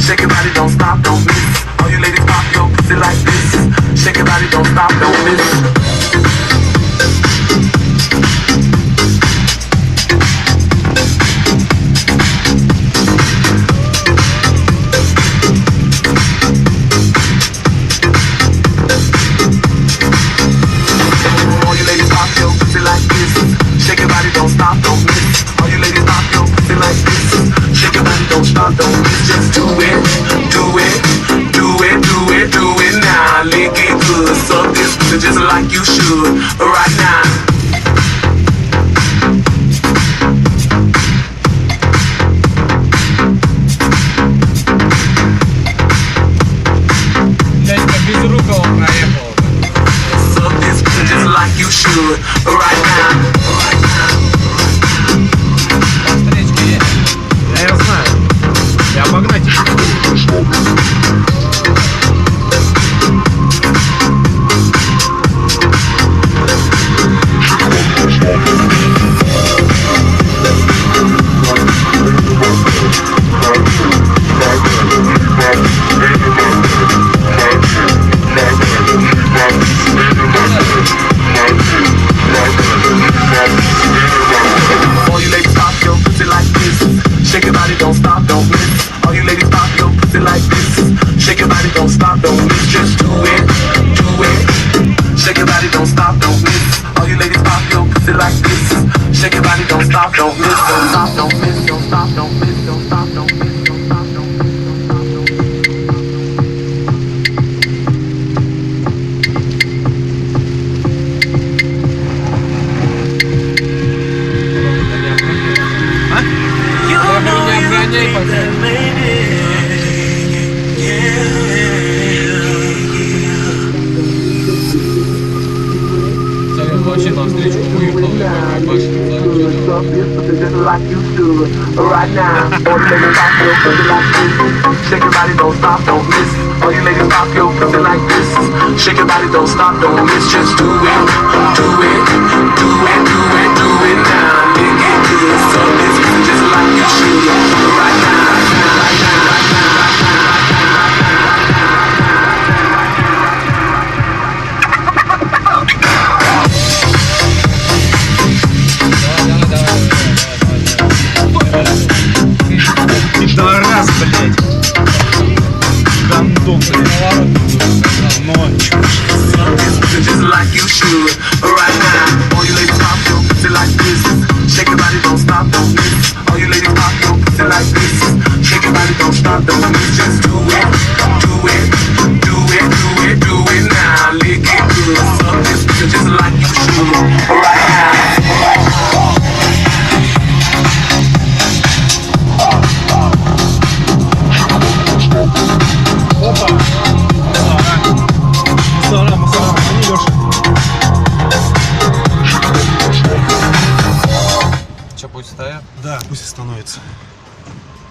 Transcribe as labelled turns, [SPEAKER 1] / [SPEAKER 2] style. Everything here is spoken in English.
[SPEAKER 1] Shake your body, don't stop, don't miss. All you ladies pop your pussy like this. Shake your body, don't stop, don't miss. All you ladies pop your pussy like this. Shake your body, don't stop, don't miss. All you ladies pop your pussy like this. Shake your body, don't stop, don't miss. Just do it, do it, do it, do it, do it now. Lick it good, suck this pussy just like you should right now. Suck this pussy just like you should right now.
[SPEAKER 2] Я ее знаю. Я обогнать еще.
[SPEAKER 1] All you ladies pop your pussy like this. Shake your body, don't stop, don't miss. All you ladies pop your pussy like this. Shake your body, don't stop, don't miss. Just do it, do it. Shake your body, don't stop, don't miss. All you ladies pop your pussy like this. Shake your body, don't stop, don't miss. Don't stop, don't miss. Don't stop, don't miss. Don't stop, don't miss. Don't stop, don't miss. Don't stop, don't miss.
[SPEAKER 3] Вообще навстречу выехал,
[SPEAKER 1] Suck this pussy just like you should right now. All you ladies pop your pussy like this. Shake your body, don't stop, don't miss. All you ladies pop your pussy like this. Shake your body, don't stop, don't miss. Just do it, do it, do it, do it, do it now. Lick it good, suck this pussy just like you should right now, right now, right now, right now, right now, right now.
[SPEAKER 2] Пидорас, блядь. Гандон, блядь. Ночь.
[SPEAKER 1] Just like you should right now. All you ladies pop your pussy like this. Shake your body, don't stop, don't miss. All you ladies pop your pussy like this. Shake your body, don't stop, don't miss. Just do it, do it, do it, do it, do it now. Lick it good, suck this pussy just like you should right now.
[SPEAKER 2] Опа. Мусора, мусора. Они, Леша.
[SPEAKER 3] Что, пусть стоят?
[SPEAKER 2] Да, пусть остановится.